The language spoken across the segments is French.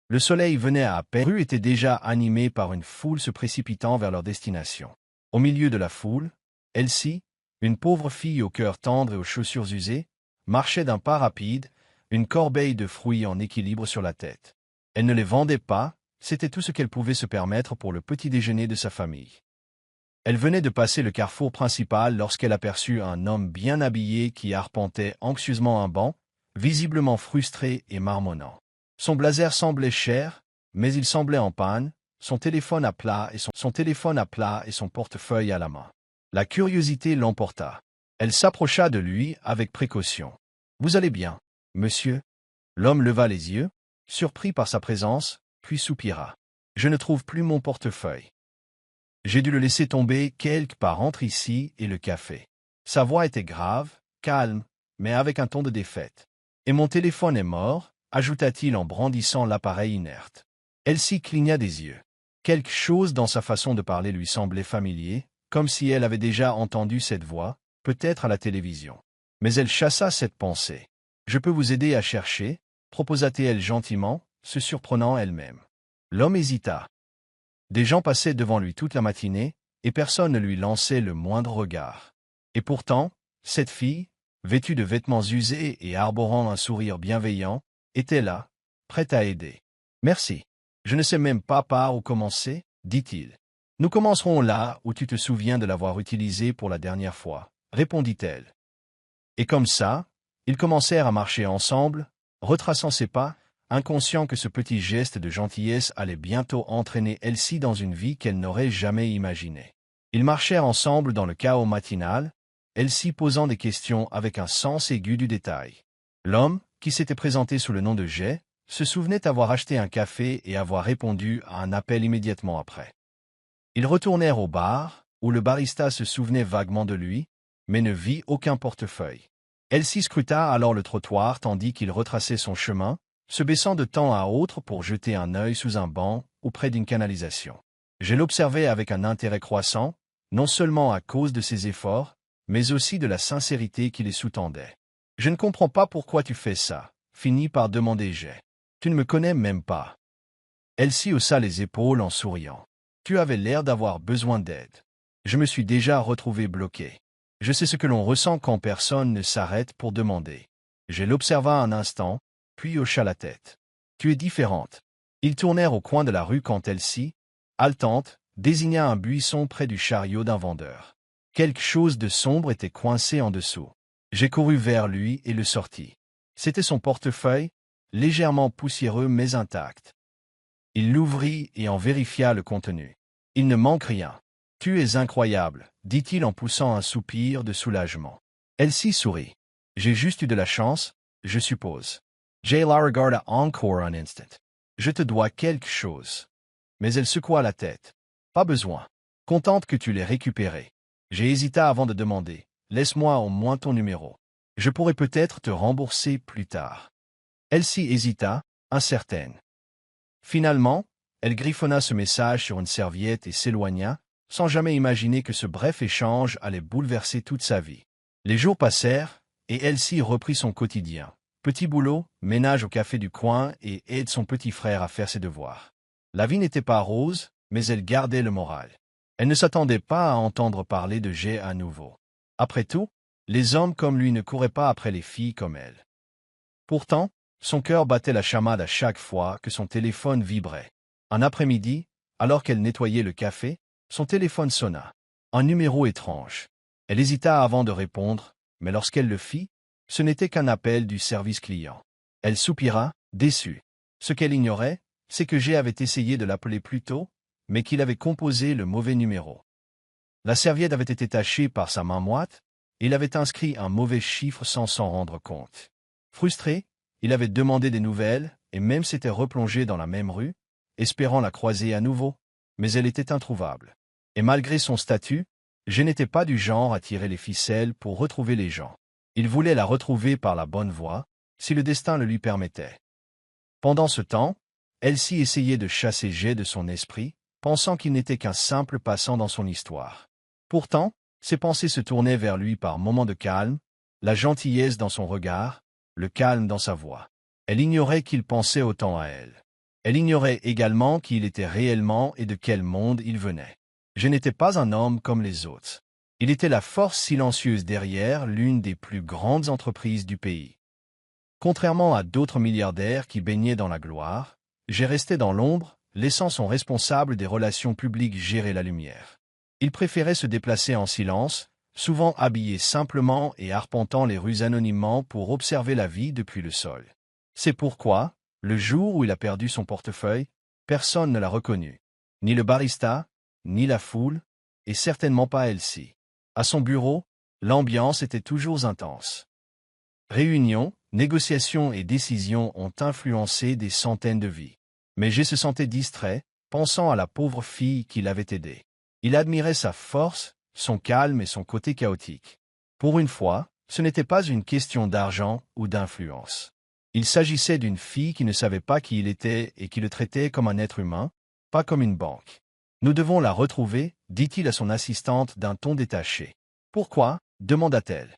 Le soleil venait à peine. La rue était déjà animée par une foule se précipitant vers leur destination. Au milieu de la foule, Elsie, une pauvre fille au cœur tendre et aux chaussures usées, marchait d'un pas rapide, une corbeille de fruits en équilibre sur la tête. Elle ne les vendait pas, c'était tout ce qu'elle pouvait se permettre pour le petit déjeuner de sa famille. Elle venait de passer le carrefour principal lorsqu'elle aperçut un homme bien habillé qui arpentait anxieusement un banc, visiblement frustré et marmonnant. Son blazer semblait cher, mais il semblait en panne, son téléphone à plat et son portefeuille à la main. La curiosité l'emporta. Elle s'approcha de lui avec précaution. « Vous allez bien, monsieur ?» L'homme leva les yeux, surpris par sa présence, puis soupira. « Je ne trouve plus mon portefeuille. J'ai dû le laisser tomber quelque part entre ici et le café. » Sa voix était grave, calme, mais avec un ton de défaite. « Et mon téléphone est mort ?» ajouta-t-il en brandissant l'appareil inerte. Elsie cligna des yeux. Quelque chose dans sa façon de parler lui semblait familier, comme si elle avait déjà entendu cette voix, peut-être à la télévision. Mais elle chassa cette pensée. « Je peux vous aider à chercher ?» proposa-t-elle gentiment, se surprenant elle-même. L'homme hésita. Des gens passaient devant lui toute la matinée, et personne ne lui lançait le moindre regard. Et pourtant, cette fille, vêtue de vêtements usés et arborant un sourire bienveillant, était là, prête à aider. « Merci. Je ne sais même pas par où commencer, » dit-il. « Nous commencerons là où tu te souviens de l'avoir utilisé pour la dernière fois, » répondit-elle. Et comme ça, ils commencèrent à marcher ensemble, retraçant ses pas, inconscients que ce petit geste de gentillesse allait bientôt entraîner Elsie dans une vie qu'elle n'aurait jamais imaginée. Ils marchèrent ensemble dans le chaos matinal, Elsie posant des questions avec un sens aigu du détail. L'homme, qui s'était présenté sous le nom de Jay, se souvenait avoir acheté un café et avoir répondu à un appel immédiatement après. Ils retournèrent au bar, où le barista se souvenait vaguement de lui, mais ne vit aucun portefeuille. Elsie scruta alors le trottoir tandis qu'il retraçait son chemin, se baissant de temps à autre pour jeter un œil sous un banc ou près d'une canalisation. Je l'observais avec un intérêt croissant, non seulement à cause de ses efforts, mais aussi de la sincérité qui les sous-tendait. « Je ne comprends pas pourquoi tu fais ça, » finit par demander Jay. « Tu ne me connais même pas. » Elsie haussa les épaules en souriant. « Tu avais l'air d'avoir besoin d'aide. Je me suis déjà retrouvé bloqué. Je sais ce que l'on ressent quand personne ne s'arrête pour demander. » Je l'observa un instant, puis hocha la tête. « Tu es différente. » Ils tournèrent au coin de la rue quand Elsie, haletante, désigna un buisson près du chariot d'un vendeur. Quelque chose de sombre était coincé en dessous. J'ai couru vers lui et le sortis. C'était son portefeuille, légèrement poussiéreux mais intact. Il l'ouvrit et en vérifia le contenu. « Il ne manque rien. »« Tu es incroyable, » dit-il en poussant un soupir de soulagement. Elsie sourit. « J'ai juste eu de la chance, je suppose. » Jay la regarda encore un instant. « Je te dois quelque chose. » Mais elle secoua la tête. « Pas besoin. Contente que tu l'aies récupéré. » J'ai hésité avant de demander. « Laisse-moi au moins ton numéro. Je pourrais peut-être te rembourser plus tard. » Elsie hésita, incertaine. Finalement, elle griffonna ce message sur une serviette et s'éloigna, sans jamais imaginer que ce bref échange allait bouleverser toute sa vie. Les jours passèrent, et Elsie reprit son quotidien. Petit boulot, ménage au café du coin et aide son petit frère à faire ses devoirs. La vie n'était pas rose, mais elle gardait le moral. Elle ne s'attendait pas à entendre parler de Jay à nouveau. Après tout, les hommes comme lui ne couraient pas après les filles comme elle. Pourtant, son cœur battait la chamade à chaque fois que son téléphone vibrait. Un après-midi, alors qu'elle nettoyait le café, son téléphone sonna. Un numéro étrange. Elle hésita avant de répondre, mais lorsqu'elle le fit, ce n'était qu'un appel du service client. Elle soupira, déçue. Ce qu'elle ignorait, c'est que Jay avait essayé de l'appeler plus tôt, mais qu'il avait composé le mauvais numéro. La serviette avait été tachée par sa main moite, et il avait inscrit un mauvais chiffre sans s'en rendre compte. Frustré, il avait demandé des nouvelles, et même s'était replongé dans la même rue, espérant la croiser à nouveau, mais elle était introuvable. Et malgré son statut, Jay n'était pas du genre à tirer les ficelles pour retrouver les gens. Il voulait la retrouver par la bonne voie, si le destin le lui permettait. Pendant ce temps, Elsie essayait de chasser Jay de son esprit, pensant qu'il n'était qu'un simple passant dans son histoire. Pourtant, ses pensées se tournaient vers lui par moments de calme, la gentillesse dans son regard, le calme dans sa voix. Elle ignorait qu'il pensait autant à elle. Elle ignorait également qui il était réellement et de quel monde il venait. Je n'étais pas un homme comme les autres. Il était la force silencieuse derrière l'une des plus grandes entreprises du pays. Contrairement à d'autres milliardaires qui baignaient dans la gloire, j'ai resté dans l'ombre, laissant son responsable des relations publiques gérer la lumière. Il préférait se déplacer en silence, souvent habillé simplement et arpentant les rues anonymement pour observer la vie depuis le sol. C'est pourquoi, le jour où il a perdu son portefeuille, personne ne l'a reconnu. Ni le barista, ni la foule, et certainement pas Elsie. À son bureau, l'ambiance était toujours intense. Réunions, négociations et décisions ont influencé des centaines de vies. Mais G se sentait distrait, pensant à la pauvre fille qui l'avait aidé. Il admirait sa force, son calme et son côté chaotique. Pour une fois, ce n'était pas une question d'argent ou d'influence. Il s'agissait d'une fille qui ne savait pas qui il était et qui le traitait comme un être humain, pas comme une banque. Nous devons la retrouver, dit-il à son assistante d'un ton détaché. Pourquoi demanda-t-elle.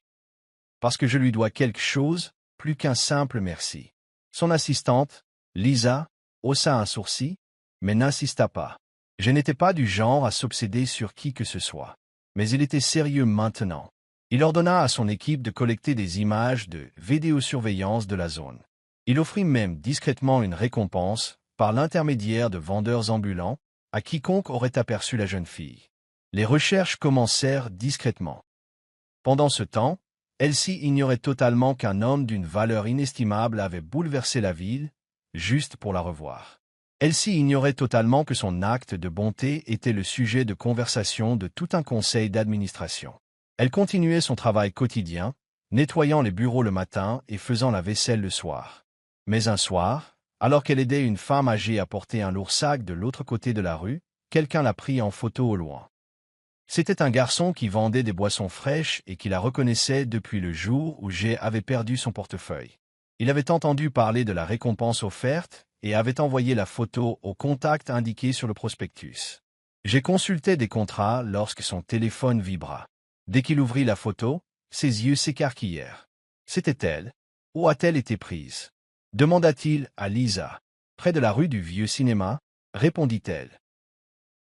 Parce que je lui dois quelque chose, plus qu'un simple merci. Son assistante, Lisa, haussa un sourcil, mais n'insista pas. Je n'étais pas du genre à s'obséder sur qui que ce soit. Mais il était sérieux maintenant. Il ordonna à son équipe de collecter des images de vidéosurveillance de la zone. Il offrit même discrètement une récompense, par l'intermédiaire de vendeurs ambulants, à quiconque aurait aperçu la jeune fille. Les recherches commencèrent discrètement. Pendant ce temps, Elsie ignorait totalement qu'un homme d'une valeur inestimable avait bouleversé la ville, juste pour la revoir. Elsie ignorait totalement que son acte de bonté était le sujet de conversation de tout un conseil d'administration. Elle continuait son travail quotidien, nettoyant les bureaux le matin et faisant la vaisselle le soir. Mais un soir, alors qu'elle aidait une femme âgée à porter un lourd sac de l'autre côté de la rue, quelqu'un la prit en photo au loin. C'était un garçon qui vendait des boissons fraîches et qui la reconnaissait depuis le jour où G avait perdu son portefeuille. Il avait entendu parler de la récompense offerte et avait envoyé la photo au contact indiqué sur le prospectus. J'ai consulté des contrats lorsque son téléphone vibra. Dès qu'il ouvrit la photo, ses yeux s'écarquillèrent. C'était elle. Où a-t-elle été prise? Demanda-t-il à Lisa. Près de la rue du Vieux Cinéma, répondit-elle.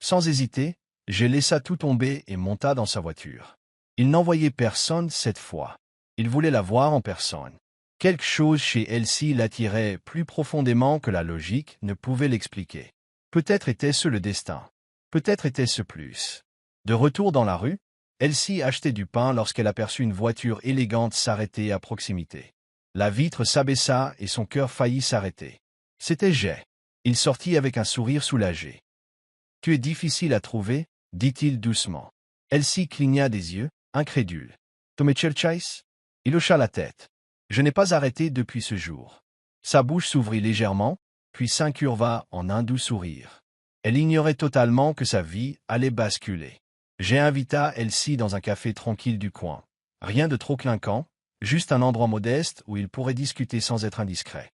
Sans hésiter, G laissa tout tomber et monta dans sa voiture. Il n'envoyait personne cette fois. Il voulait la voir en personne. Quelque chose chez Elsie l'attirait plus profondément que la logique ne pouvait l'expliquer. Peut-être était-ce le destin. Peut-être était-ce plus. De retour dans la rue, Elsie achetait du pain lorsqu'elle aperçut une voiture élégante s'arrêter à proximité. La vitre s'abaissa et son cœur faillit s'arrêter. C'était Jay. Il sortit avec un sourire soulagé. « Tu es difficile à trouver » dit-il doucement. Elsie cligna des yeux, incrédule. « Tu me cherchais » Il hocha la tête. « Je n'ai pas arrêté depuis ce jour. » Sa bouche s'ouvrit légèrement, puis s'incurva en un doux sourire. Elle ignorait totalement que sa vie allait basculer. J'ai invité Elsie dans un café tranquille du coin. Rien de trop clinquant, juste un endroit modeste où il pourrait discuter sans être indiscret.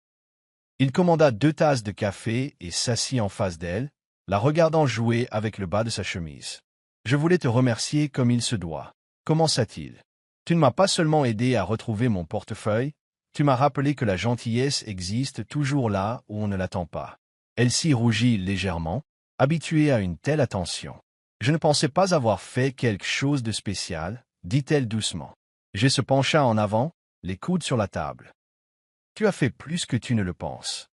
Il commanda 2 tasses de café et s'assit en face d'elle, la regardant jouer avec le bas de sa chemise. « Je voulais te remercier comme il se doit. » Commença-t-il. « Tu ne m'as pas seulement aidé à retrouver mon portefeuille, tu m'as rappelé que la gentillesse existe toujours là où on ne l'attend pas. » Elsie rougit légèrement, habituée à une telle attention. « Je ne pensais pas avoir fait quelque chose de spécial, » dit-elle doucement. J'ai se pencha en avant, les coudes sur la table. « Tu as fait plus que tu ne le penses.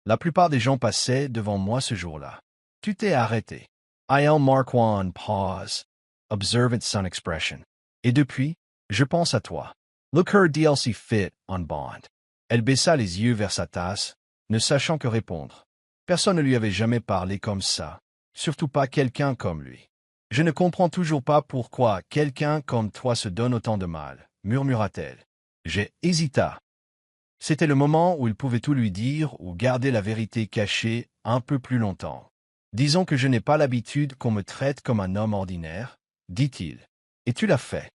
La plupart des gens passaient devant moi ce jour-là. Tu t'es arrêté. » Il marqua une pause. Observant son expression. « Et depuis, je pense à toi. » Look her DLC fit on bond. Elle baissa les yeux vers sa tasse, ne sachant que répondre. Personne ne lui avait jamais parlé comme ça, surtout pas quelqu'un comme lui. « Je ne comprends toujours pas pourquoi quelqu'un comme toi se donne autant de mal, » murmura-t-elle. J'ai hésité. C'était le moment où il pouvait tout lui dire ou garder la vérité cachée un peu plus longtemps. « Disons que je n'ai pas l'habitude qu'on me traite comme un homme ordinaire, » dit-il. « Et tu l'as fait. »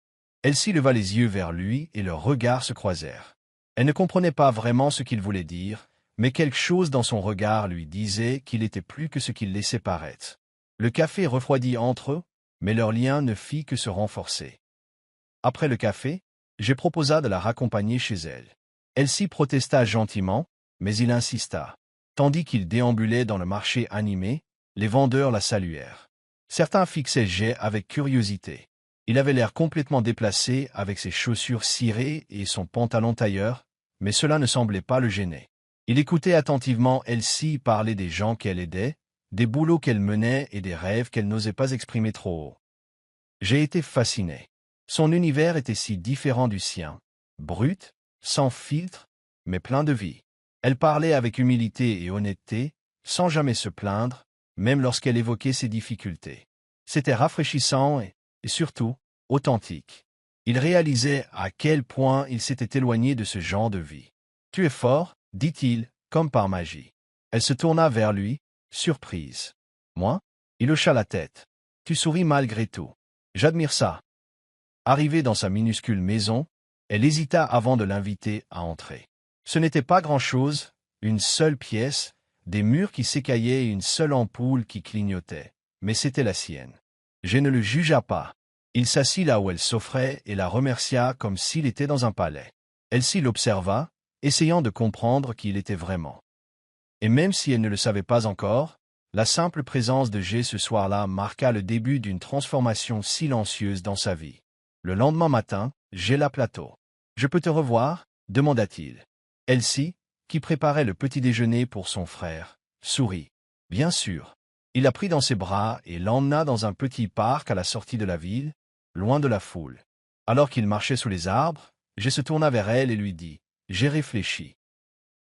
Elsie leva les yeux vers lui et leurs regards se croisèrent. Elle ne comprenait pas vraiment ce qu'il voulait dire, mais quelque chose dans son regard lui disait qu'il était plus que ce qu'il laissait paraître. Le café refroidit entre eux, mais leur lien ne fit que se renforcer. Après le café, j'ai proposé de la raccompagner chez elle. Elsie protesta gentiment, mais il insista. Tandis qu'il déambulait dans le marché animé, les vendeurs la saluèrent. Certains fixaient Jay avec curiosité. Il avait l'air complètement déplacé avec ses chaussures cirées et son pantalon tailleur, mais cela ne semblait pas le gêner. Il écoutait attentivement Elsie parler des gens qu'elle aidait, des boulots qu'elle menait et des rêves qu'elle n'osait pas exprimer trop haut. J'ai été fasciné. Son univers était si différent du sien. Brut, sans filtre, mais plein de vie. Elle parlait avec humilité et honnêteté, sans jamais se plaindre, même lorsqu'elle évoquait ses difficultés. C'était rafraîchissant et surtout, authentique. Il réalisait à quel point il s'était éloigné de ce genre de vie. « Tu es fort, dit-il, comme par magie. » Elle se tourna vers lui, surprise. « Moi ?» Il hocha la tête. « Tu souris malgré tout. J'admire ça. » Arrivée dans sa minuscule maison, elle hésita avant de l'inviter à entrer. Ce n'était pas grand-chose, une seule pièce, des murs qui s'écaillaient et une seule ampoule qui clignotait, mais c'était la sienne. Je ne le jugea pas. Il s'assit là où elle s'offrait et la remercia comme s'il était dans un palais. Elsie l'observa, essayant de comprendre qui il était vraiment. Et même si elle ne le savait pas encore, la simple présence de Jay ce soir-là marqua le début d'une transformation silencieuse dans sa vie. Le lendemain matin, Jay l'appela. « Je peux te revoir ?» demanda-t-il. Elsie, qui préparait le petit déjeuner pour son frère, sourit. « Bien sûr. » Il la prit dans ses bras et l'emmena dans un petit parc à la sortie de la ville, loin de la foule. Alors qu'il marchait sous les arbres, Jay se tourna vers elle et lui dit « J'ai réfléchi.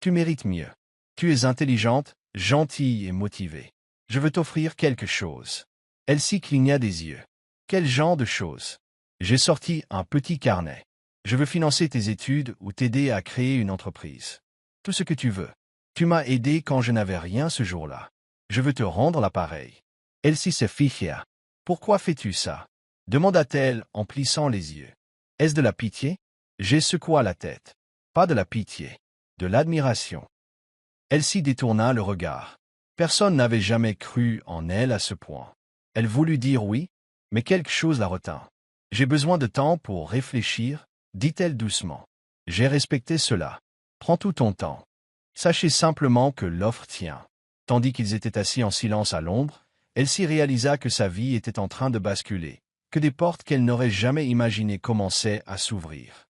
Tu mérites mieux. Tu es intelligente, gentille et motivée. Je veux t'offrir quelque chose. » Elsie cligna des yeux. « Quel genre de chose ?» J'ai sorti un petit carnet. Je veux financer tes études ou t'aider à créer une entreprise. Tout ce que tu veux. Tu m'as aidé quand je n'avais rien ce jour-là. Je veux te rendre l'appareil. Elsie se ficha. « Pourquoi fais-tu ça ?» demanda-t-elle en plissant les yeux. « Est-ce de la pitié ?» J'ai secoué la tête. « Pas de la pitié. De l'admiration. » Elsie détourna le regard. Personne n'avait jamais cru en elle à ce point. Elle voulut dire oui, mais quelque chose la retint. « J'ai besoin de temps pour réfléchir, » dit-elle doucement. « J'ai respecté cela. Prends tout ton temps. Sachez simplement que l'offre tient. » Tandis qu'ils étaient assis en silence à l'ombre, Elsie réalisa que sa vie était en train de basculer, que des portes qu'elle n'aurait jamais imaginées commençaient à s'ouvrir.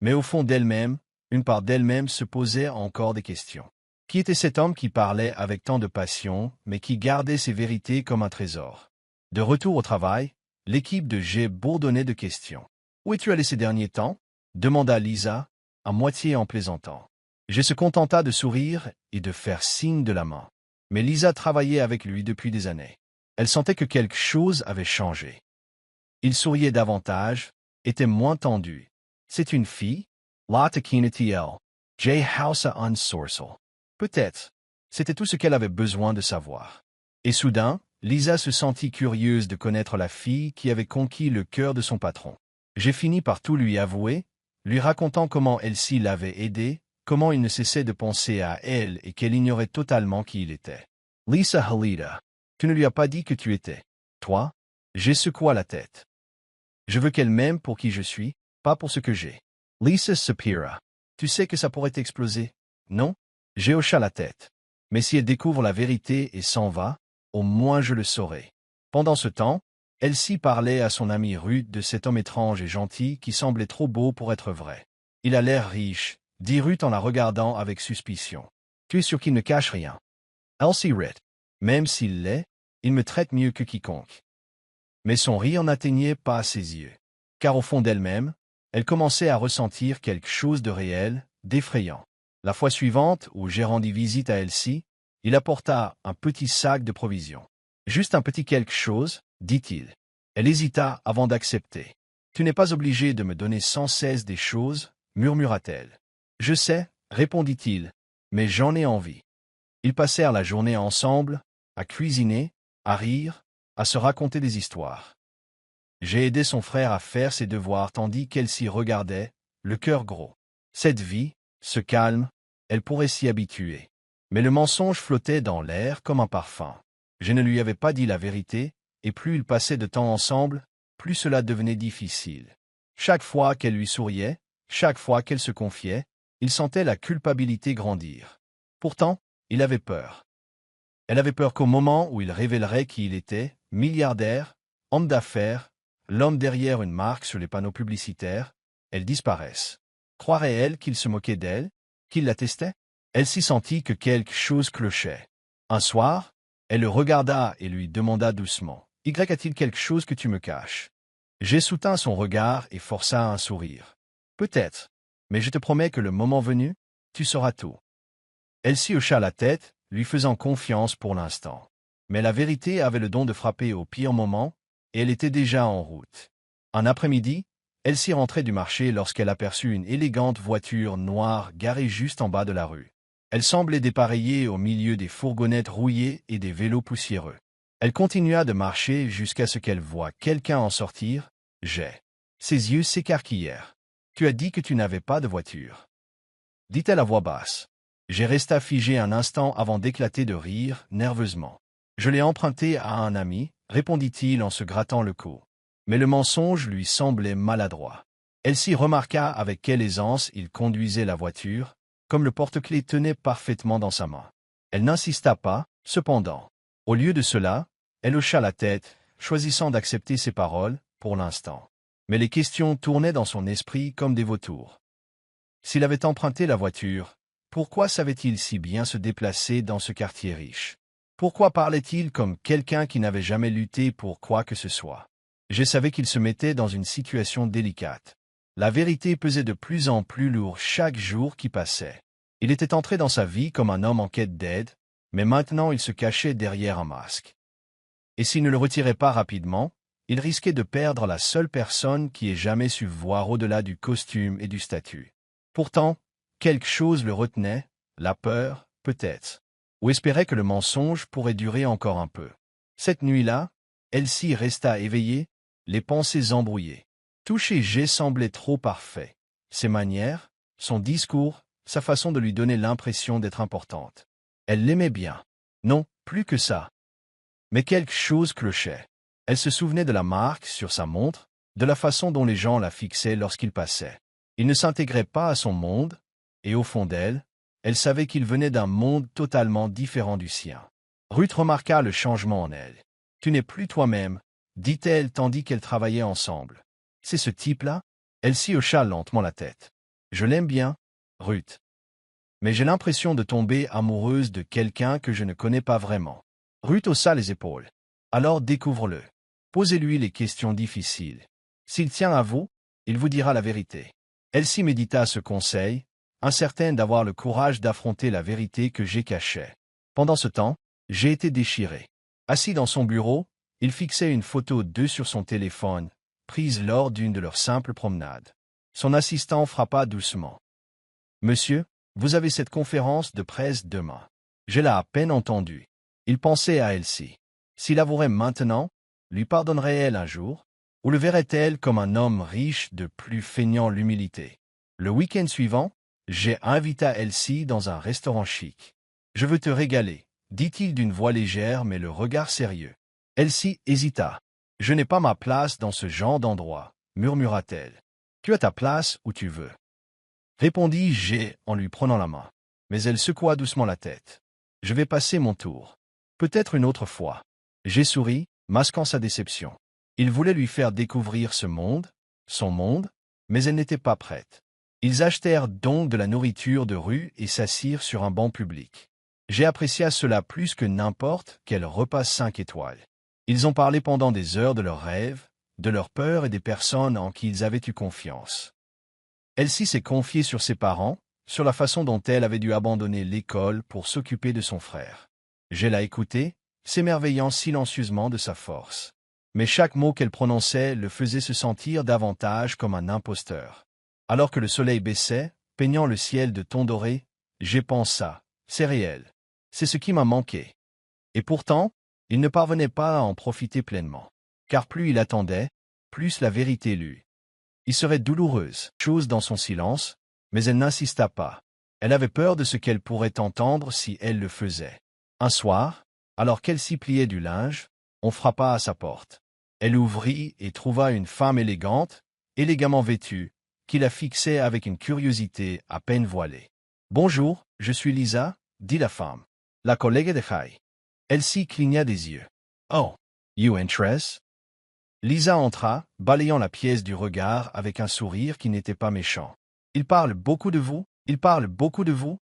Mais au fond d'elle-même, une part d'elle-même se posait encore des questions. Qui était cet homme qui parlait avec tant de passion, mais qui gardait ses vérités comme un trésor? De retour au travail, l'équipe de Jay bourdonnait de questions. « Où es-tu allé ces derniers temps ?» demanda Lisa, à moitié en plaisantant. Jay se contenta de sourire et de faire signe de la main. Mais Lisa travaillait avec lui depuis des années. Elle sentait que quelque chose avait changé. Il souriait davantage, était moins tendu. « C'est une fille ?» La taquina-t-elle. Jay haussa un sourcil. Peut-être. C'était tout ce qu'elle avait besoin de savoir. Et soudain, Lisa se sentit curieuse de connaître la fille qui avait conquis le cœur de son patron. J'ai fini par tout lui avouer, lui racontant comment Elsie l'avait aidé, comment il ne cessait de penser à elle et qu'elle ignorait totalement qui il était. Lisa Halida, tu ne lui as pas dit que tu étais. Toi? J'ai secoué la tête. Je veux qu'elle m'aime pour qui je suis, pas pour ce que j'ai. Lisa Sapira, tu sais que ça pourrait exploser, non? J'ai hoché la tête. Mais si elle découvre la vérité et s'en va, au moins je le saurai. Pendant ce temps, Elsie parlait à son amie Ruth de cet homme étrange et gentil qui semblait trop beau pour être vrai. Il a l'air riche, dit Ruth en la regardant avec suspicion. Tu es sûr qu'il ne cache rien? Elsie rit. Même s'il l'est, il me traite mieux que quiconque. Mais son rire n'atteignait pas ses yeux. Car au fond d'elle-même, elle commençait à ressentir quelque chose de réel, d'effrayant. La fois suivante où j'ai rendu visite à Elsie, il apporta un petit sac de provisions. Juste un petit quelque chose, dit-il. Elle hésita avant d'accepter. Tu n'es pas obligé de me donner sans cesse des choses, murmura-t-elle. Je sais, répondit-il, mais j'en ai envie. Ils passèrent la journée ensemble, à cuisiner, à rire, à se raconter des histoires. J'ai aidé son frère à faire ses devoirs tandis qu'elle s'y regardait, le cœur gros. Cette vie, ce calme, elle pourrait s'y habituer. Mais le mensonge flottait dans l'air comme un parfum. Je ne lui avais pas dit la vérité, et plus ils passaient de temps ensemble, plus cela devenait difficile. Chaque fois qu'elle lui souriait, chaque fois qu'elle se confiait, il sentait la culpabilité grandir. Pourtant, il avait peur. Elle avait peur qu'au moment où il révélerait qui il était, milliardaire, homme d'affaires, l'homme derrière une marque sur les panneaux publicitaires, elle disparaisse. Croirait-elle qu'il se moquait d'elle, qu'il la testait? Elle s'y sentit que quelque chose clochait. Un soir, elle le regarda et lui demanda doucement, « Y a-t-il quelque chose que tu me caches ?» J'ai soutint son regard et força un sourire. « Peut-être, mais je te promets que le moment venu, tu sauras tout. » Elle s'y hocha la tête, lui faisant confiance pour l'instant. Mais la vérité avait le don de frapper au pire moment, et elle était déjà en route. Un après-midi, elle s'y rentrait du marché lorsqu'elle aperçut une élégante voiture noire garée juste en bas de la rue. Elle semblait dépareillée au milieu des fourgonnettes rouillées et des vélos poussiéreux. Elle continua de marcher jusqu'à ce qu'elle voie quelqu'un en sortir. Ses yeux s'écarquillèrent. « Tu as dit que tu n'avais pas de voiture. » dit-elle à voix basse. J'ai resta figé un instant avant d'éclater de rire, nerveusement. « Je l'ai emprunté à un ami, » répondit-il en se grattant le cou. Mais le mensonge lui semblait maladroit. Elle s'y remarqua avec quelle aisance il conduisait la voiture, comme le porte-clés tenait parfaitement dans sa main. Elle n'insista pas, cependant. Au lieu de cela, elle hocha la tête, choisissant d'accepter ses paroles, pour l'instant. Mais les questions tournaient dans son esprit comme des vautours. S'il avait emprunté la voiture, pourquoi savait-il si bien se déplacer dans ce quartier riche? Pourquoi parlait-il comme quelqu'un qui n'avait jamais lutté pour quoi que ce soit? Je savais qu'il se mettait dans une situation délicate. La vérité pesait de plus en plus lourd chaque jour qui passait. Il était entré dans sa vie comme un homme en quête d'aide, mais maintenant il se cachait derrière un masque. Et s'il ne le retirait pas rapidement, il risquait de perdre la seule personne qui ait jamais su voir au-delà du costume et du statut. Pourtant, quelque chose le retenait, la peur, peut-être, ou espérait que le mensonge pourrait durer encore un peu. Cette nuit-là, Elsie resta éveillée, les pensées embrouillées. Tout chez G semblait trop parfait. Ses manières, son discours, sa façon de lui donner l'impression d'être importante. Elle l'aimait bien. Non, plus que ça. Mais quelque chose clochait. Elle se souvenait de la marque sur sa montre, de la façon dont les gens la fixaient lorsqu'il passait. Il ne s'intégrait pas à son monde, et au fond d'elle, elle savait qu'il venait d'un monde totalement différent du sien. Ruth remarqua le changement en elle. « Tu n'es plus toi-même, » dit-elle tandis qu'elles travaillaient ensemble. « C'est ce type-là » Elle s'y hocha lentement la tête. « Je l'aime bien, Ruth. Mais j'ai l'impression de tomber amoureuse de quelqu'un que je ne connais pas vraiment. » Ruth haussa les épaules. « Alors découvre-le. Posez-lui les questions difficiles. S'il tient à vous, il vous dira la vérité. » Elle s'y médita ce conseil, incertaine d'avoir le courage d'affronter la vérité que G cachait. Pendant ce temps, j'ai été déchiré. Assis dans son bureau, il fixait une photo d'eux sur son téléphone, prise lors d'une de leurs simples promenades. Son assistant frappa doucement. « Monsieur, vous avez cette conférence de presse demain. » Je l'ai à peine entendu. Il pensait à Elsie. S'il avouerait maintenant, lui pardonnerait-elle un jour, ou le verrait-elle comme un homme riche de plus feignant l'humilité? Le week-end suivant, j'ai invité Elsie dans un restaurant chic. « Je veux te régaler, » dit-il d'une voix légère mais le regard sérieux. Elsie hésita. « Je n'ai pas ma place dans ce genre d'endroit, » murmura-t-elle. « Tu as ta place où tu veux. » Répondit G en lui prenant la main. Mais elle secoua doucement la tête. « Je vais passer mon tour. Peut-être une autre fois. » G sourit, masquant sa déception. Il voulait lui faire découvrir ce monde, son monde, mais elle n'était pas prête. Ils achetèrent donc de la nourriture de rue et s'assirent sur un banc public. J'ai apprécié cela plus que n'importe quel repas 5 étoiles. Ils ont parlé pendant des heures de leurs rêves, de leurs peurs et des personnes en qui ils avaient eu confiance. Elsie s'est confiée sur ses parents, sur la façon dont elle avait dû abandonner l'école pour s'occuper de son frère. Je l'ai écouté, s'émerveillant silencieusement de sa force. Mais chaque mot qu'elle prononçait le faisait se sentir davantage comme un imposteur. Alors que le soleil baissait, peignant le ciel de tons dorés, j'ai pensé, c'est réel. C'est ce qui m'a manqué. Et pourtant, il ne parvenait pas à en profiter pleinement. Car plus il attendait, plus la vérité lui. Il serait douloureuse, chose dans son silence, mais elle n'insista pas. Elle avait peur de ce qu'elle pourrait entendre si elle le faisait. Un soir, alors qu'elle s'y pliait du linge, on frappa à sa porte. Elle ouvrit et trouva une femme élégante, élégamment vêtue, qui la fixait avec une curiosité à peine voilée. « Bonjour, je suis Lisa, » dit la femme. La collègue de Faye. Elsie cligna des yeux. Oh, you interest? Lisa entra, balayant la pièce du regard avec un sourire qui n'était pas méchant. Il parle beaucoup de vous,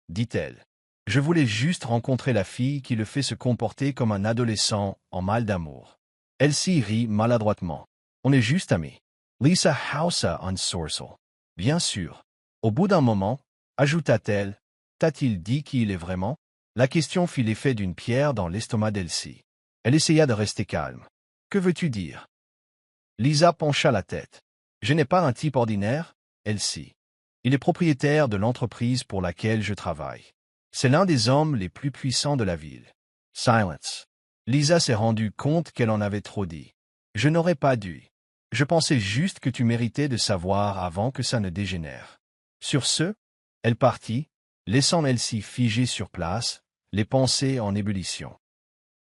dit-elle. Je voulais juste rencontrer la fille qui le fait se comporter comme un adolescent en mal d'amour. Elsie rit maladroitement. On est juste amis. Lisa haussa un sourcil. Bien sûr. Au bout d'un moment, ajouta-t-elle, t'a-t-il dit qui il est vraiment? La question fit l'effet d'une pierre dans l'estomac d'Elsie. Elle essaya de rester calme. Que veux-tu dire? Lisa pencha la tête. Je n'ai pas un type ordinaire, Elsie. Il est propriétaire de l'entreprise pour laquelle je travaille. C'est l'un des hommes les plus puissants de la ville. Silence. Lisa s'est rendue compte qu'elle en avait trop dit. Je n'aurais pas dû. Je pensais juste que tu méritais de savoir avant que ça ne dégénère. Sur ce, elle partit, laissant Elsie figée sur place, les pensées en ébullition.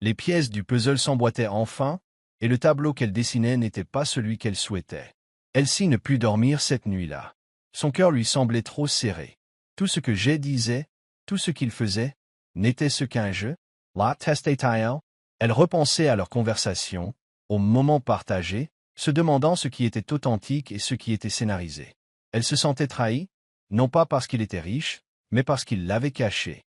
Les pièces du puzzle s'emboîtaient enfin, et le tableau qu'elle dessinait n'était pas celui qu'elle souhaitait. Elsie ne put dormir cette nuit-là. Son cœur lui semblait trop serré. Tout ce que Jay disait, tout ce qu'il faisait, n'était ce qu'un jeu. La testait-elle? Elle repensait à leur conversation, aux moments partagés, se demandant ce qui était authentique et ce qui était scénarisé. Elle se sentait trahie, non pas parce qu'il était riche, mais parce qu'il l'avait caché.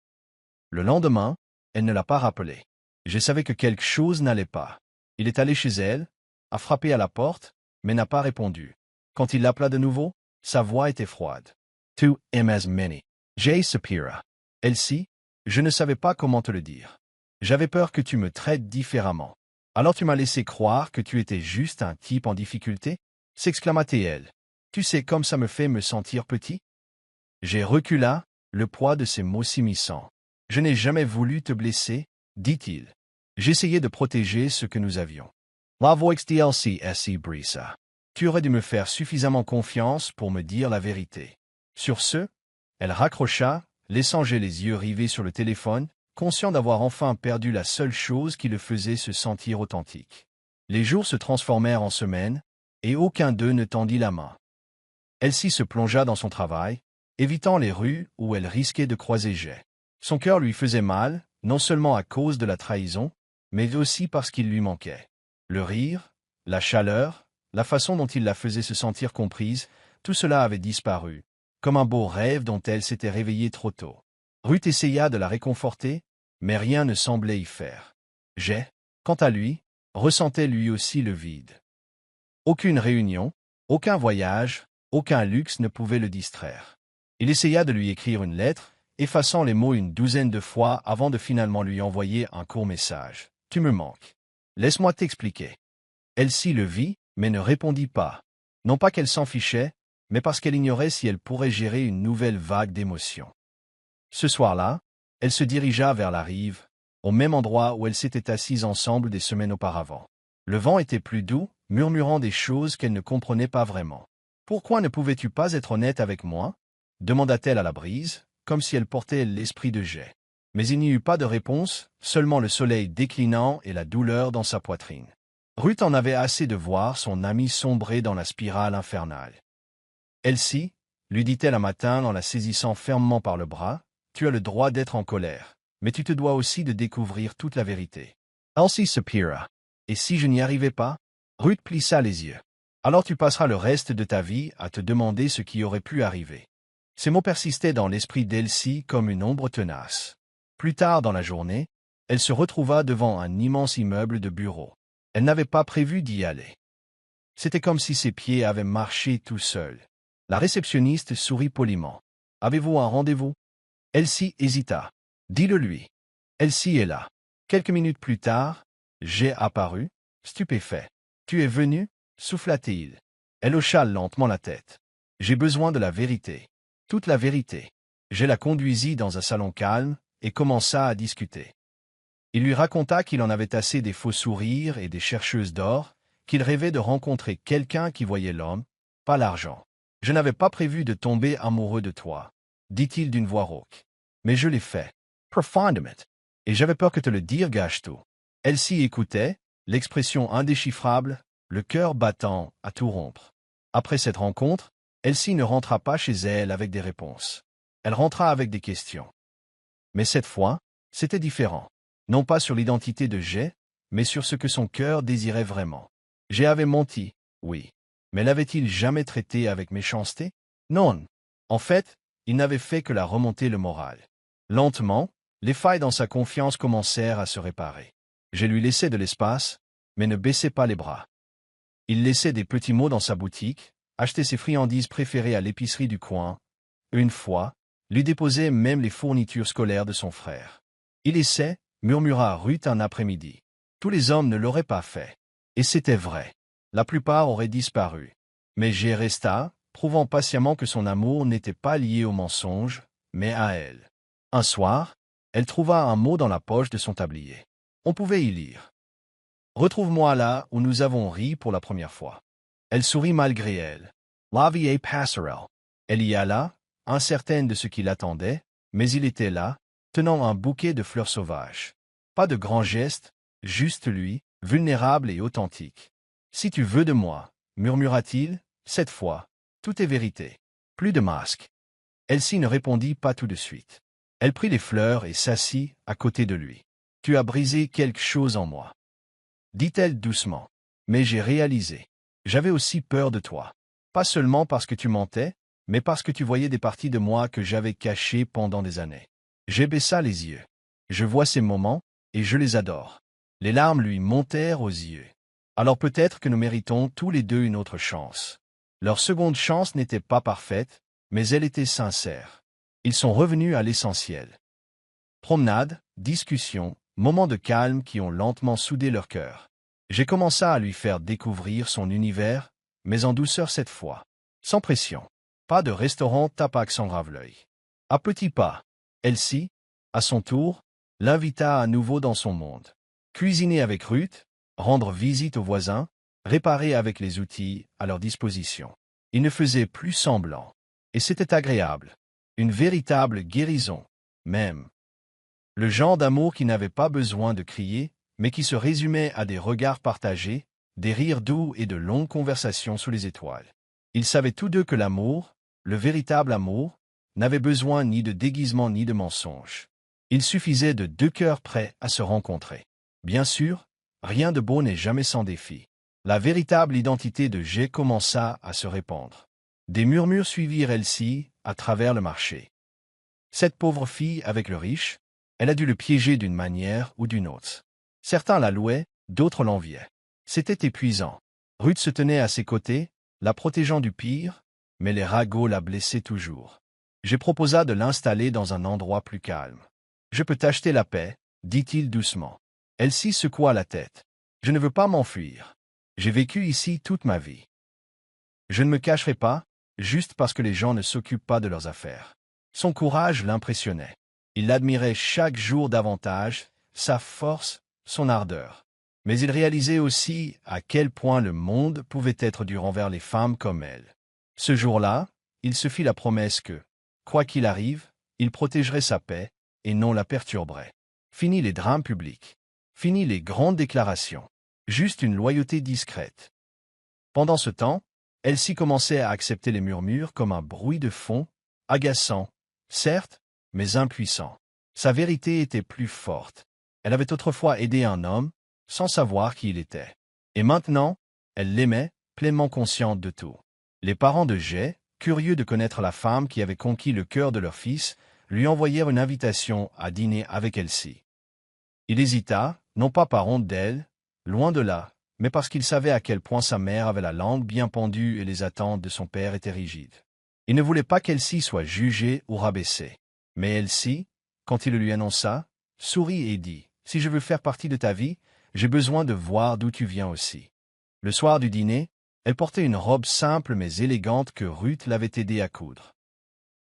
Le lendemain, elle ne l'a pas rappelé. Je savais que quelque chose n'allait pas. Il est allé chez elle, a frappé à la porte, mais n'a pas répondu. Quand il l'appela de nouveau, sa voix était froide. Tu aimes as many. Jay Sapira. Elsie, je ne savais pas comment te le dire. J'avais peur que tu me traites différemment. Alors tu m'as laissé croire que tu étais juste un type en difficulté? S'exclama-t-elle. Tu sais comme ça me fait me sentir petit? J'ai recula, le poids de ses mots s'immisçant. Je n'ai jamais voulu te blesser, dit-il. J'essayais de protéger ce que nous avions. La voix d'Elsie s'y brisa. Tu aurais dû me faire suffisamment confiance pour me dire la vérité. Sur ce, elle raccrocha, laissant Jay les yeux rivés sur le téléphone, conscient d'avoir enfin perdu la seule chose qui le faisait se sentir authentique. Les jours se transformèrent en semaines, et aucun d'eux ne tendit la main. Elsie se plongea dans son travail, évitant les rues où elle risquait de croiser Jay. Son cœur lui faisait mal, non seulement à cause de la trahison, mais aussi parce qu'il lui manquait. Le rire, la chaleur, la façon dont il la faisait se sentir comprise, tout cela avait disparu, comme un beau rêve dont elle s'était réveillée trop tôt. Ruth essaya de la réconforter, mais rien ne semblait y faire. Jay, quant à lui, ressentait lui aussi le vide. Aucune réunion, aucun voyage, aucun luxe ne pouvait le distraire. Il essaya de lui écrire une lettre, effaçant les mots une douzaine de fois avant de finalement lui envoyer un court message. « Tu me manques. Laisse-moi t'expliquer. » Elsie le vit, mais ne répondit pas. Non pas qu'elle s'en fichait, mais parce qu'elle ignorait si elle pourrait gérer une nouvelle vague d'émotions. Ce soir-là, elle se dirigea vers la rive, au même endroit où elles s'étaient assises ensemble des semaines auparavant. Le vent était plus doux, murmurant des choses qu'elle ne comprenait pas vraiment. « Pourquoi ne pouvais-tu pas être honnête avec moi ?» demanda-t-elle à la brise, comme si elle portait l'esprit de Jay. Mais il n'y eut pas de réponse, seulement le soleil déclinant et la douleur dans sa poitrine. Ruth en avait assez de voir son amie sombrer dans la spirale infernale. « Elsie, lui dit-elle un matin en la saisissant fermement par le bras, tu as le droit d'être en colère, mais tu te dois aussi de découvrir toute la vérité. » Elsie soupira. « Et si je n'y arrivais pas ?» Ruth plissa les yeux. « Alors tu passeras le reste de ta vie à te demander ce qui aurait pu arriver. » Ces mots persistaient dans l'esprit d'Elsie comme une ombre tenace. Plus tard dans la journée, elle se retrouva devant un immense immeuble de bureaux. Elle n'avait pas prévu d'y aller. C'était comme si ses pieds avaient marché tout seuls. La réceptionniste sourit poliment. « Avez-vous un rendez-vous ?» Elsie hésita. « Dis-le lui. » Elsie est là. Quelques minutes plus tard, Jay apparut, stupéfait. « Tu es venu ?» souffla-t-il. Elle hocha lentement la tête. « J'ai besoin de la vérité. Toute la vérité. » Jay la conduisit dans un salon calme et commença à discuter. Il lui raconta qu'il en avait assez des faux sourires et des chercheuses d'or, qu'il rêvait de rencontrer quelqu'un qui voyait l'homme, pas l'argent. « Je n'avais pas prévu de tomber amoureux de toi, » dit-il d'une voix rauque. « Mais je l'ai fait. Profondément. Et j'avais peur que te le dire gâche tout. » Elsie écoutait, l'expression indéchiffrable, le cœur battant à tout rompre. Après cette rencontre, Elsie ne rentra pas chez elle avec des réponses. Elle rentra avec des questions. Mais cette fois, C'était différent. Non pas sur l'identité de Jay, mais sur ce que son cœur désirait vraiment. Jay avait menti, oui. Mais l'avait-il jamais traité avec méchanceté? Non. En fait, il n'avait fait que la remonter le moral. Lentement, les failles dans sa confiance commencèrent à se réparer. Je lui laissais de l'espace, mais ne baissais pas les bras. Il laissait des petits mots dans sa boutique, achetait ses friandises préférées à l'épicerie du coin, une fois, lui déposait même les fournitures scolaires de son frère. Il essaie, murmura Ruth un après-midi. Tous les hommes ne l'auraient pas fait. Et c'était vrai. La plupart auraient disparu. Mais Jay resta, prouvant patiemment que son amour n'était pas lié au mensonge, mais à elle. Un soir, elle trouva un mot dans la poche de son tablier. On pouvait y lire. Retrouve-moi là où nous avons ri pour la première fois. Elle sourit malgré elle. La vie est passerelle. Elle y alla, incertaine de ce qui l'attendait, mais il était là, tenant un bouquet de fleurs sauvages. Pas de grands gestes, juste lui, vulnérable et authentique. Si tu veux de moi, murmura-t-il, cette fois, tout est vérité. Plus de masque. Elsie ne répondit pas tout de suite. Elle prit les fleurs et s'assit à côté de lui. Tu as brisé quelque chose en moi, dit-elle doucement. Mais j'ai réalisé. J'avais aussi peur de toi. Pas seulement parce que tu mentais, mais parce que tu voyais des parties de moi que j'avais cachées pendant des années. J'ai baissa les yeux. Je vois ces moments, et je les adore. Les larmes lui montèrent aux yeux. Alors peut-être que nous méritons tous les deux une autre chance. Leur seconde chance n'était pas parfaite, mais elle était sincère. Ils sont revenus à l'essentiel. Promenade, discussion, moments de calme qui ont lentement soudé leur cœur. J'ai commencé à lui faire découvrir son univers, mais en douceur cette fois. Sans pression. Pas de restaurant tapac sans raveleuil. À petits pas, Elsie, à son tour, l'invita à nouveau dans son monde. Cuisiner avec Ruth, rendre visite aux voisins, réparer avec les outils à leur disposition. Il ne faisait plus semblant. Et c'était agréable. Une véritable guérison, même. Le genre d'amour qui n'avait pas besoin de crier, mais qui se résumait à des regards partagés, des rires doux et de longues conversations sous les étoiles. Ils savaient tous deux que l'amour, le véritable amour, n'avait besoin ni de déguisement ni de mensonge. Il suffisait de deux cœurs prêts à se rencontrer. Bien sûr, rien de beau n'est jamais sans défi. La véritable identité de Jay commença à se répandre. Des murmures suivirent Elsie à travers le marché. Cette pauvre fille avec le riche, elle a dû le piéger d'une manière ou d'une autre. Certains la louaient, d'autres l'enviaient. C'était épuisant. Ruth se tenait à ses côtés, la protégeant du pire, mais les ragots la blessaient toujours. Je proposa de l'installer dans un endroit plus calme. Je peux t'acheter la paix, dit-il doucement. Elsie secoua la tête. Je ne veux pas m'enfuir. J'ai vécu ici toute ma vie. Je ne me cacherai pas, juste parce que les gens ne s'occupent pas de leurs affaires. Son courage l'impressionnait. Il l'admirait chaque jour davantage, sa force, son ardeur. Mais il réalisait aussi à quel point le monde pouvait être dur envers les femmes comme elle. Ce jour-là, il se fit la promesse que, quoi qu'il arrive, il protégerait sa paix et non la perturberait. Fini les drames publics. Fini les grandes déclarations. Juste une loyauté discrète. Pendant ce temps, Elsie commençait à accepter les murmures comme un bruit de fond, agaçant, certes, mais impuissant. Sa vérité était plus forte. Elle avait autrefois aidé un homme, sans savoir qui il était. Et maintenant, elle l'aimait, pleinement consciente de tout. Les parents de Jay, curieux de connaître la femme qui avait conquis le cœur de leur fils, lui envoyèrent une invitation à dîner avec Elsie. Il hésita, non pas par honte d'elle, loin de là, mais parce qu'il savait à quel point sa mère avait la langue bien pendue et les attentes de son père étaient rigides. Il ne voulait pas qu'Elsie soit jugée ou rabaissée. Mais Elsie, quand il le lui annonça, sourit et dit « Si je veux faire partie de ta vie, j'ai besoin de voir d'où tu viens aussi. » Le soir du dîner, elle portait une robe simple mais élégante que Ruth l'avait aidée à coudre.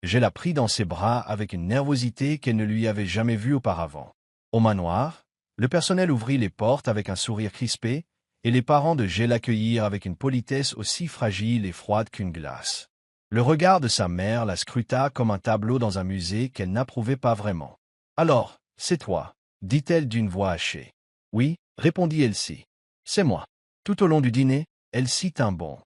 Je la pris dans ses bras avec une nervosité qu'elle ne lui avait jamais vue auparavant. Au manoir, le personnel ouvrit les portes avec un sourire crispé, et les parents de Jay l'accueillirent avec une politesse aussi fragile et froide qu'une glace. Le regard de sa mère la scruta comme un tableau dans un musée qu'elle n'approuvait pas vraiment. « Alors, c'est toi, » dit-elle d'une voix hachée. « Oui, » répondit Elsie. « C'est moi. » Tout au long du dîner, Elsie tint bon.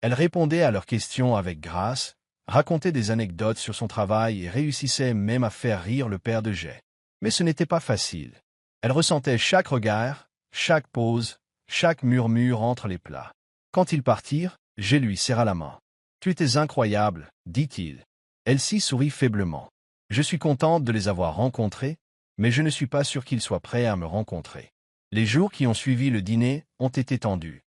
Elle répondait à leurs questions avec grâce, racontait des anecdotes sur son travail et réussissait même à faire rire le père de Jay. Mais ce n'était pas facile. Elle ressentait chaque regard, chaque pause, chaque murmure entre les plats. Quand ils partirent, Jay lui serra la main. « Tu étais incroyable, dit-il. » Elsie sourit faiblement. « Je suis contente de les avoir rencontrés, mais je ne suis pas sûr qu'ils soient prêts à me rencontrer. » Les jours qui ont suivi le dîner ont été tendus.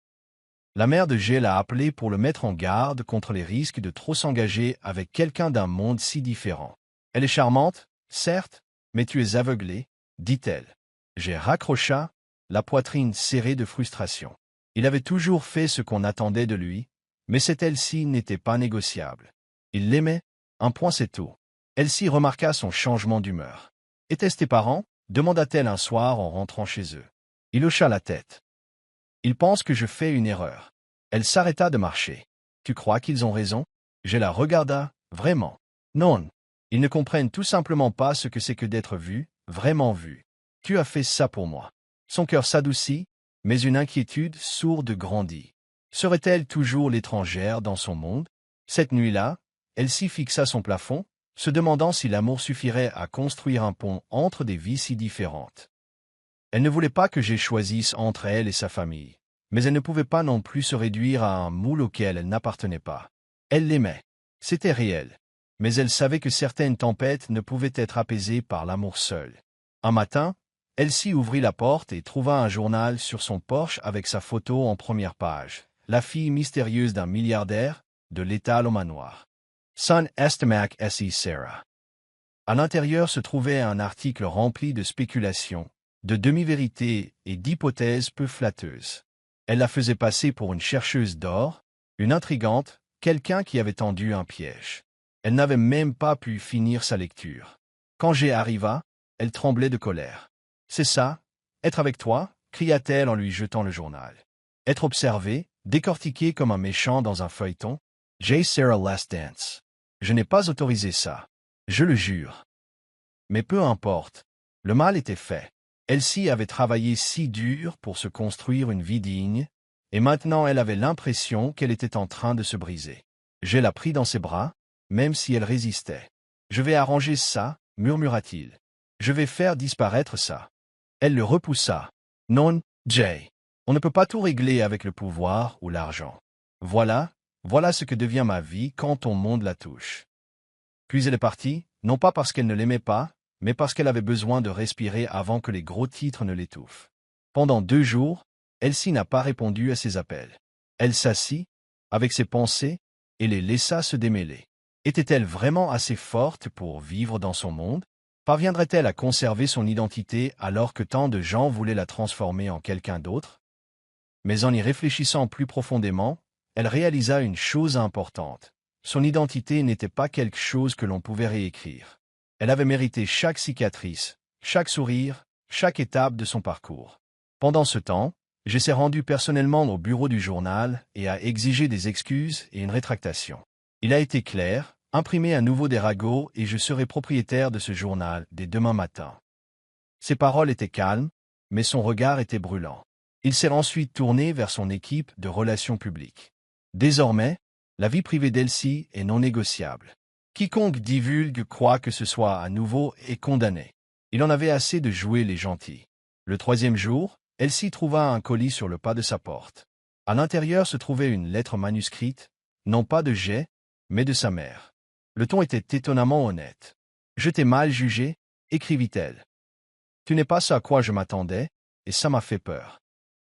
La mère de Jay l'a appelé pour le mettre en garde contre les risques de trop s'engager avec quelqu'un d'un monde si différent. « Elle est charmante, certes, mais tu es aveuglé, dit-elle. » Jay raccrocha, la poitrine serrée de frustration. Il avait toujours fait ce qu'on attendait de lui, mais cette Elsie n'était pas négociable. Il l'aimait, un point c'est tout. Elsie remarqua son changement d'humeur. « Étaient-ce tes parents ?» demanda-t-elle un soir en rentrant chez eux. Il hocha la tête. « Ils pensent que je fais une erreur. » Elle s'arrêta de marcher. « Tu crois qu'ils ont raison ?» Je la regarda, vraiment. Non. Ils ne comprennent tout simplement pas ce que c'est que d'être vu, vraiment vu. Tu as fait ça pour moi. Son cœur s'adoucit, mais une inquiétude sourde grandit. Serait-elle toujours l'étrangère dans son monde? Cette nuit-là, elle s'y fixa son plafond, se demandant si l'amour suffirait à construire un pont entre des vies si différentes. Elle ne voulait pas que Jay choisisse entre elle et sa famille, mais elle ne pouvait pas non plus se réduire à un moule auquel elle n'appartenait pas. Elle l'aimait. C'était réel. Mais elle savait que certaines tempêtes ne pouvaient être apaisées par l'amour seul. Un matin, Elsie ouvrit la porte et trouva un journal sur son porche avec sa photo en première page. La fille mystérieuse d'un milliardaire, de l'étal au manoir. Son Estemac S.E. Sarah. À l'intérieur se trouvait un article rempli de spéculations, de demi-vérités et d'hypothèses peu flatteuses. Elle la faisait passer pour une chercheuse d'or, une intrigante, quelqu'un qui avait tendu un piège. Elle n'avait même pas pu finir sa lecture. Quand Jay arriva, elle tremblait de colère. « C'est ça, être avec toi » cria-t-elle en lui jetant le journal. Être observé, décortiqué comme un méchant dans un feuilleton. Jay Sarah Last Dance. Je n'ai pas autorisé ça. Je le jure. Mais peu importe. Le mal était fait. Elsie avait travaillé si dur pour se construire une vie digne, et maintenant elle avait l'impression qu'elle était en train de se briser. Jay la prit dans ses bras, même si elle résistait. « Je vais arranger ça, murmura-t-il. Je vais faire disparaître ça. » Elle le repoussa. « Non, Jay. On ne peut pas tout régler avec le pouvoir ou l'argent. Voilà ce que devient ma vie quand ton monde la touche. » Puis elle est partie, non pas parce qu'elle ne l'aimait pas, mais parce qu'elle avait besoin de respirer avant que les gros titres ne l'étouffent. Pendant 2 jours, Elsie n'a pas répondu à ses appels. Elle s'assit, avec ses pensées, et les laissa se démêler. Était-elle vraiment assez forte pour vivre dans son monde? Parviendrait-elle à conserver son identité alors que tant de gens voulaient la transformer en quelqu'un d'autre? Mais en y réfléchissant plus profondément, elle réalisa une chose importante. Son identité n'était pas quelque chose que l'on pouvait réécrire. Elle avait mérité chaque cicatrice, chaque sourire, chaque étape de son parcours. Pendant ce temps, je s'est rendu personnellement au bureau du journal et a exigé des excuses et une rétractation. Il a été clair, imprimé à nouveau des ragots et je serai propriétaire de ce journal dès demain matin. Ses paroles étaient calmes, mais son regard était brûlant. Il s'est ensuite tourné vers son équipe de relations publiques. Désormais, la vie privée d'Elsie est non négociable. Quiconque divulgue quoi que ce soit à nouveau est condamné. Il en avait assez de jouer les gentils. Le 3e jour, Elsie trouva un colis sur le pas de sa porte. À l'intérieur se trouvait une lettre manuscrite, non pas de Jay, mais de sa mère. Le ton était étonnamment honnête. « Je t'ai mal jugé » écrivit-elle. « Tu n'es pas ce à quoi je m'attendais, et ça m'a fait peur.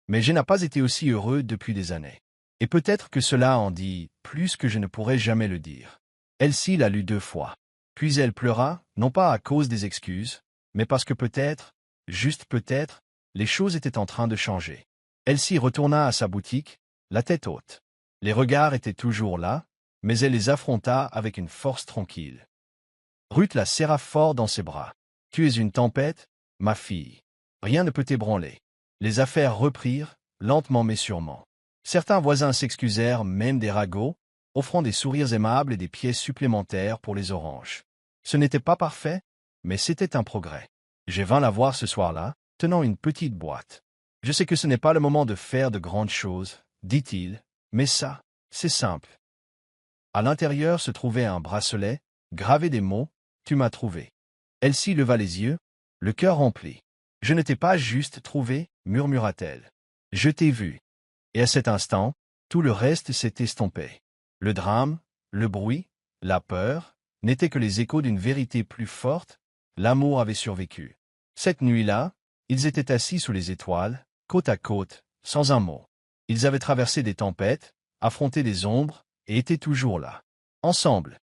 Mais je n'ai pas été aussi heureux depuis des années. Et peut-être que cela en dit plus que je ne pourrais jamais le dire. » Elsie l'a lu 2 fois. Puis elle pleura, non pas à cause des excuses, mais parce que peut-être, juste peut-être, les choses étaient en train de changer. Elsie retourna à sa boutique, la tête haute. Les regards étaient toujours là, mais elle les affronta avec une force tranquille. Ruth la serra fort dans ses bras. « Tu es une tempête, ma fille. Rien ne peut t'ébranler. » Les affaires reprirent, lentement mais sûrement. Certains voisins s'excusèrent, même des ragots, offrant des sourires aimables et des pièces supplémentaires pour les oranges. Ce n'était pas parfait, mais c'était un progrès. J'ai vint la voir ce soir-là, tenant une petite boîte. « Je sais que ce n'est pas le moment de faire de grandes choses, dit-il, mais ça, c'est simple. » À l'intérieur se trouvait un bracelet, gravé des mots « Tu m'as trouvé ». Elsie leva les yeux, le cœur rempli. « Je ne t'ai pas juste trouvé, murmura-t-elle. Je t'ai vu. » Et à cet instant, tout le reste s'est estompé. Le drame, le bruit, la peur, n'étaient que les échos d'une vérité plus forte, l'amour avait survécu. Cette nuit-là, ils étaient assis sous les étoiles, côte à côte, sans un mot. Ils avaient traversé des tempêtes, affronté des ombres, et étaient toujours là, ensemble.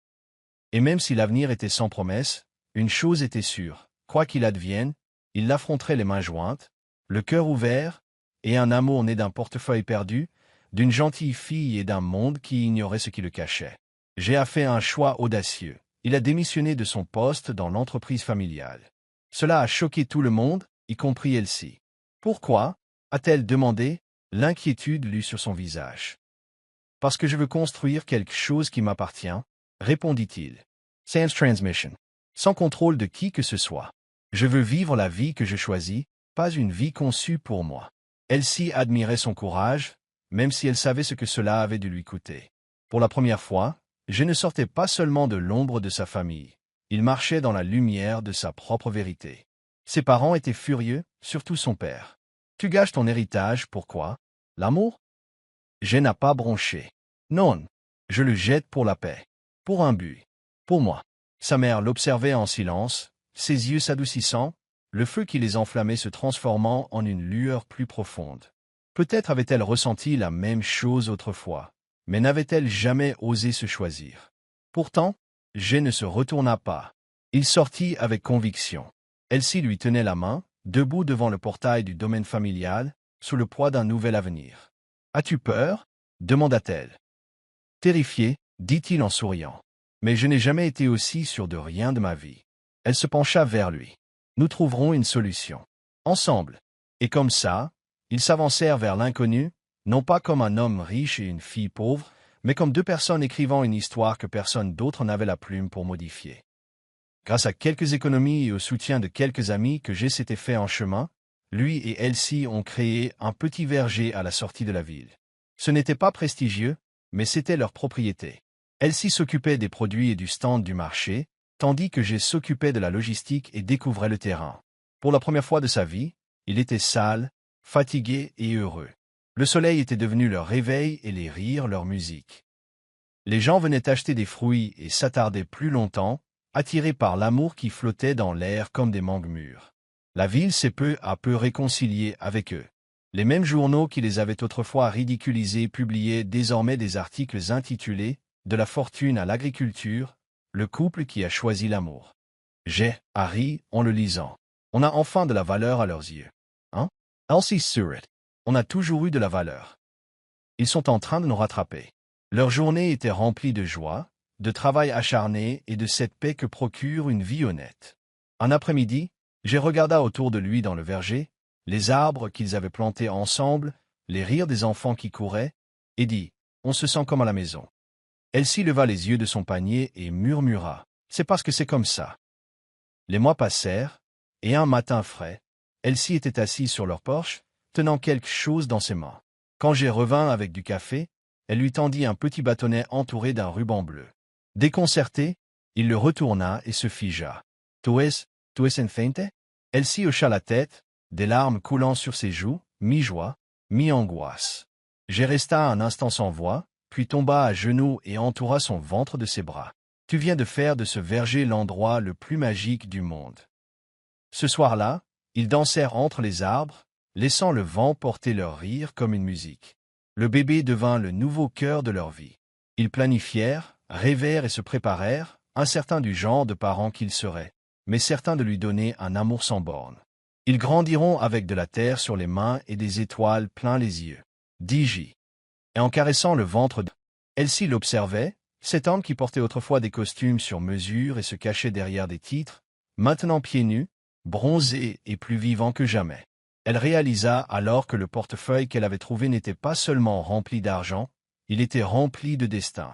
Et même si l'avenir était sans promesse, une chose était sûre, quoi qu'il advienne, ils l'affronteraient les mains jointes, le cœur ouvert, et un amour né d'un portefeuille perdu, d'une gentille fille et d'un monde qui ignorait ce qui le cachait. J'ai a fait un choix audacieux. Il a démissionné de son poste dans l'entreprise familiale. Cela a choqué tout le monde, y compris Elsie. « Pourquoi » a-t-elle demandé, l'inquiétude lue sur son visage. « Parce que je veux construire quelque chose qui m'appartient, » répondit-il. Sans transmission. Sans contrôle de qui que ce soit. Je veux vivre la vie que je choisis, pas une vie conçue pour moi. Elsie admirait son courage, même si elle savait ce que cela avait dû lui coûter. Pour la première fois, je ne sortais pas seulement de l'ombre de sa famille. Il marchait dans la lumière de sa propre vérité. Ses parents étaient furieux, surtout son père. « Tu gâches ton héritage, pourquoi? L'amour » Je n'ai pas bronché. « Non, je le jette pour la paix. Pour un but. Pour moi. » Sa mère l'observait en silence, ses yeux s'adoucissant, le feu qui les enflammait se transformant en une lueur plus profonde. Peut-être avait-elle ressenti la même chose autrefois, mais n'avait-elle jamais osé se choisir. Pourtant, G ne se retourna pas. Il sortit avec conviction. Elsie lui tenait la main, debout devant le portail du domaine familial, sous le poids d'un nouvel avenir. « As-tu peur » demanda-t-elle. Terrifié, dit-il en souriant. « Mais je n'ai jamais été aussi sûr de rien de ma vie. » Elle se pencha vers lui. « Nous trouverons une solution. Ensemble. » Et comme ça, ils s'avancèrent vers l'inconnu, non pas comme un homme riche et une fille pauvre, mais comme deux personnes écrivant une histoire que personne d'autre n'avait la plume pour modifier. Grâce à quelques économies et au soutien de quelques amis que G s'était fait en chemin, lui et Elsie ont créé un petit verger à la sortie de la ville. Ce n'était pas prestigieux, mais c'était leur propriété. Elsie s'occupait des produits et du stand du marché, tandis que G s'occupait de la logistique et découvrait le terrain. Pour la première fois de sa vie, il était sale, fatigué et heureux. Le soleil était devenu leur réveil et les rires leur musique. Les gens venaient acheter des fruits et s'attardaient plus longtemps, attirés par l'amour qui flottait dans l'air comme des mangues mûres. La ville s'est peu à peu réconciliée avec eux. Les mêmes journaux qui les avaient autrefois ridiculisés publiaient désormais des articles intitulés « De la fortune à l'agriculture, le couple qui a choisi l'amour ». J'ai, Harry, en le lisant. On a enfin de la valeur à leurs yeux. Hein? Elsie Surratt. On a toujours eu de la valeur. Ils sont en train de nous rattraper. Leur journée était remplie de joie, de travail acharné et de cette paix que procure une vie honnête. Un après-midi, j'ai regardé autour de lui dans le verger, les arbres qu'ils avaient plantés ensemble, les rires des enfants qui couraient, et dit « On se sent comme à la maison. » Elsie leva les yeux de son panier et murmura « C'est parce que c'est comme ça. » Les mois passèrent, et un matin frais, Elsie était assise sur leur porche, tenant quelque chose dans ses mains. Quand j'ai revint avec du café, elle lui tendit un petit bâtonnet entouré d'un ruban bleu. Déconcerté, il le retourna et se figea. « Tu es enfeinte » Elsie hocha la tête, des larmes coulant sur ses joues, mi-joie, mi-angoisse. J'ai resta un instant sans voix, puis tomba à genoux et entoura son ventre de ses bras. « Tu viens de faire de ce verger l'endroit le plus magique du monde. » Ce soir-là, ils dansèrent entre les arbres, laissant le vent porter leur rire comme une musique. Le bébé devint le nouveau cœur de leur vie. Ils planifièrent, rêvèrent et se préparèrent, incertains du genre de parents qu'ils seraient, mais certains de lui donner un amour sans bornes. Ils grandiront avec de la terre sur les mains et des étoiles plein les yeux. Dit J. Et en caressant le ventre Elsie l'observait, cet homme qui portait autrefois des costumes sur mesure et se cachait derrière des titres, maintenant pieds nus, bronzé et plus vivant que jamais. Elle réalisa alors que le portefeuille qu'elle avait trouvé n'était pas seulement rempli d'argent, il était rempli de destin.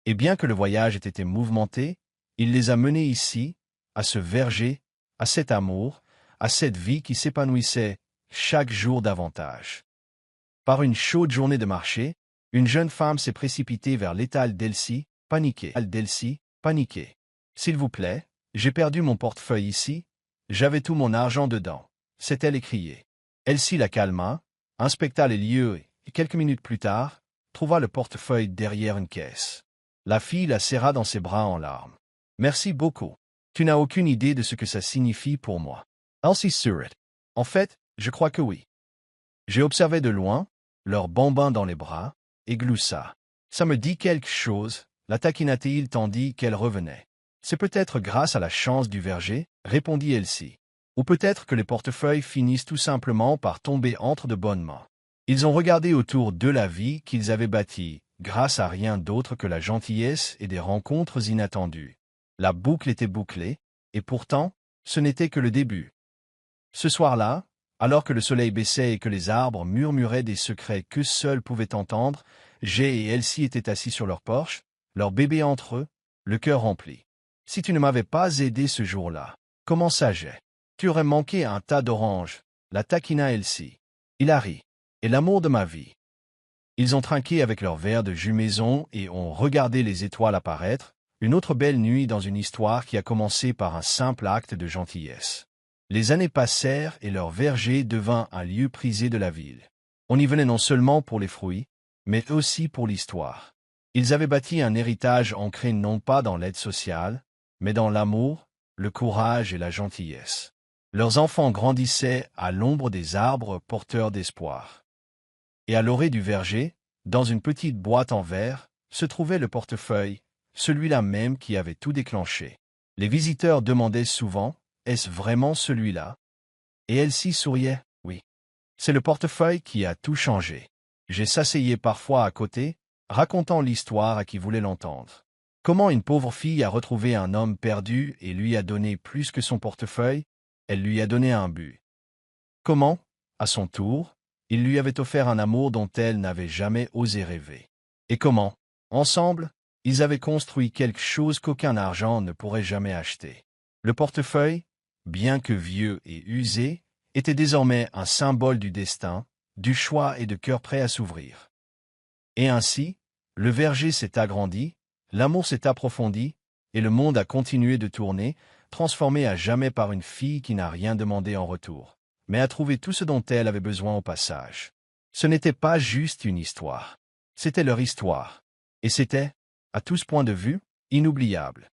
Et bien que le voyage ait été mouvementé, il les a menés ici, à ce verger, à cet amour, à cette vie qui s'épanouissait chaque jour davantage. Par une chaude journée de marché, une jeune femme s'est précipitée vers l'étal d'Elsie, paniquée. « S'il vous plaît, j'ai perdu mon portefeuille ici, » J'avais tout mon argent dedans. C'est-elle écriée. Elsie la calma, inspecta les lieux et quelques minutes plus tard, trouva le portefeuille derrière une caisse. La fille la serra dans ses bras en larmes. Merci beaucoup. Tu n'as aucune idée de ce que ça signifie pour moi. Elsie sourit. En fait, je crois que oui. J'ai observé de loin, leur bambin dans les bras, et gloussa. Ça me dit quelque chose, la taquina-t-il tandis qu'elle revenait. C'est peut-être grâce à la chance du verger, répondit Elsie. Ou peut-être que les portefeuilles finissent tout simplement par tomber entre de bonnes mains. Ils ont regardé autour de la vie qu'ils avaient bâtie, grâce à rien d'autre que la gentillesse et des rencontres inattendues. La boucle était bouclée, et pourtant, ce n'était que le début. Ce soir-là, alors que le soleil baissait et que les arbres murmuraient des secrets que seuls pouvaient entendre, Jay et Elsie étaient assis sur leur porche, leur bébé entre eux, le cœur rempli. Si tu ne m'avais pas aidé ce jour-là, comment ça Jay? Tu aurais manqué un tas d'oranges, la taquina Elsie. Il a ri. Et l'amour de ma vie. Ils ont trinqué avec leur verre de jus maison et ont regardé les étoiles apparaître, une autre belle nuit dans une histoire qui a commencé par un simple acte de gentillesse. Les années passèrent et leur verger devint un lieu prisé de la ville. On y venait non seulement pour les fruits, mais aussi pour l'histoire. Ils avaient bâti un héritage ancré non pas dans l'aide sociale, mais dans l'amour, le courage et la gentillesse. Leurs enfants grandissaient à l'ombre des arbres porteurs d'espoir. Et à l'orée du verger, dans une petite boîte en verre, se trouvait le portefeuille, celui-là même qui avait tout déclenché. Les visiteurs demandaient souvent, est-ce vraiment celui-là? Et Elsie souriait, oui. C'est le portefeuille qui a tout changé. J'ai s'asseyais parfois à côté, racontant l'histoire à qui voulait l'entendre. Comment une pauvre fille a retrouvé un homme perdu et lui a donné plus que son portefeuille, elle lui a donné un but. Comment, à son tour, il lui avait offert un amour dont elle n'avait jamais osé rêver. Et comment, ensemble, ils avaient construit quelque chose qu'aucun argent ne pourrait jamais acheter. Le portefeuille, bien que vieux et usé, était désormais un symbole du destin, du choix et de cœur prêt à s'ouvrir. Et ainsi, le verger s'est agrandi, l'amour s'est approfondi, et le monde a continué de tourner, transformé à jamais par une fille qui n'a rien demandé en retour, mais a trouvé tout ce dont elle avait besoin au passage. Ce n'était pas juste une histoire. C'était leur histoire. Et c'était, à tous points de vue, inoubliable.